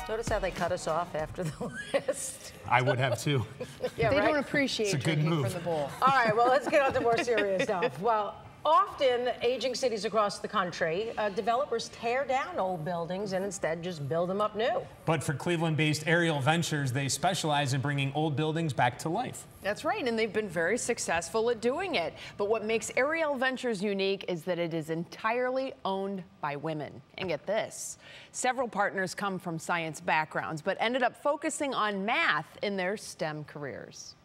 Notice how they cut us off after the list. I would have too. Yeah, they right? don't appreciate drinking from the bowl. All right, well, let's get on to more serious stuff. Well, often, aging cities across the country, developers tear down old buildings and instead just build them up new. But for Cleveland-based Aerial Ventures, they specialize in bringing old buildings back to life. That's right, and they've been very successful at doing it. But what makes Aerial Ventures unique is that it is entirely owned by women. And get this, several partners come from science backgrounds, but ended up focusing on math in their STEM careers.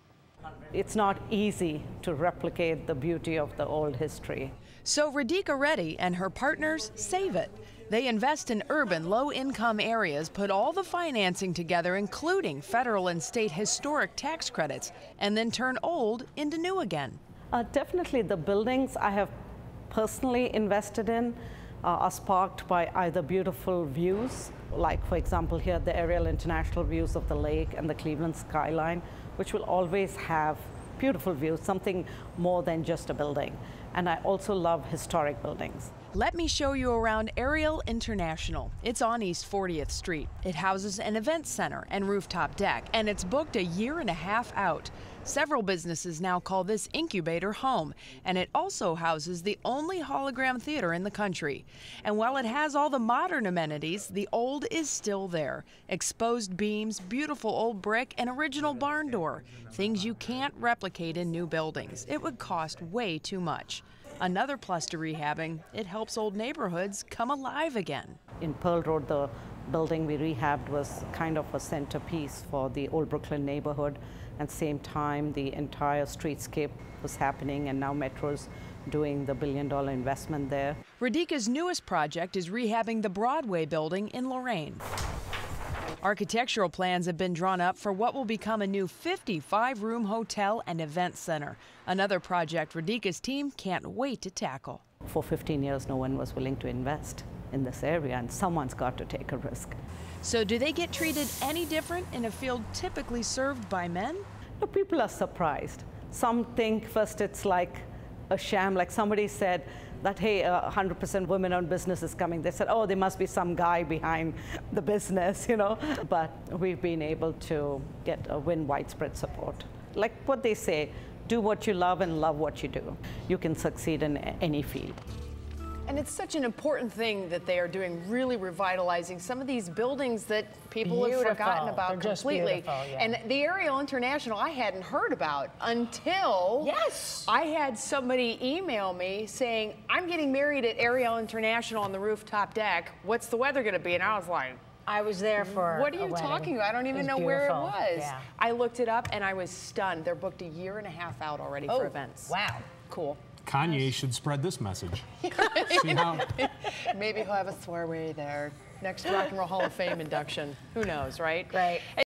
It's not easy to replicate the beauty of the old history. So Radhika Reddy and her partners save it. They invest in urban, low-income areas, put all the financing together, including federal and state historic tax credits, and then turn old into new again. Definitely the buildings I have personally invested in are sparked by either beautiful views, like for example here the aerial international views of the lake and the Cleveland skyline, which will always have beautiful views, something more than just a building. And I also love historic buildings. Let me show you around Aerial International. It's on East 40th Street. It houses an event center and rooftop deck, and it's booked a year and a half out. Several businesses now call this incubator home, and it also houses the only hologram theater in the country. And while it has all the modern amenities, the old is still there. Exposed beams, beautiful old brick, and original barn door. Things you can't replicate in new buildings. It would cost way too much. Another plus to rehabbing, it helps old neighborhoods come alive again. In Pearl Road, the building we rehabbed was kind of a centerpiece for the old Brooklyn neighborhood. At the same time, the entire streetscape was happening, and now Metro's doing the billion-dollar investment there. Radhika's newest project is rehabbing the Broadway building in Lorain. Architectural plans have been drawn up for what will become a new 55-room hotel and event center. Another project Radhika's team can't wait to tackle. For 15 years, no one was willing to invest in this area, and someone's got to take a risk. So do they get treated any different in a field typically served by men? No, people are surprised. Some think first it's like a sham, like somebody said that, hey, 100% women-owned business is coming. They said, oh, there must be some guy behind the business, you know. But we've been able to win widespread support. Like what they say, do what you love and love what you do. You can succeed in any field. And it's such an important thing that they are doing, really revitalizing some of these buildings that people have forgotten about completely. Yeah. And the Aerial International I hadn't heard about until I had somebody email me saying, I'm getting married at Aerial International on the rooftop deck. What's the weather going to be? And I was like, I was there for what are you talking about? I don't even know where it was. Yeah. I looked it up and I was stunned. They're booked a year and a half out already for events. Wow. Cool. Kanye should spread this message. See how... Maybe he'll have a soiree there. Next Rock and Roll Hall of Fame induction. Who knows, right? Right.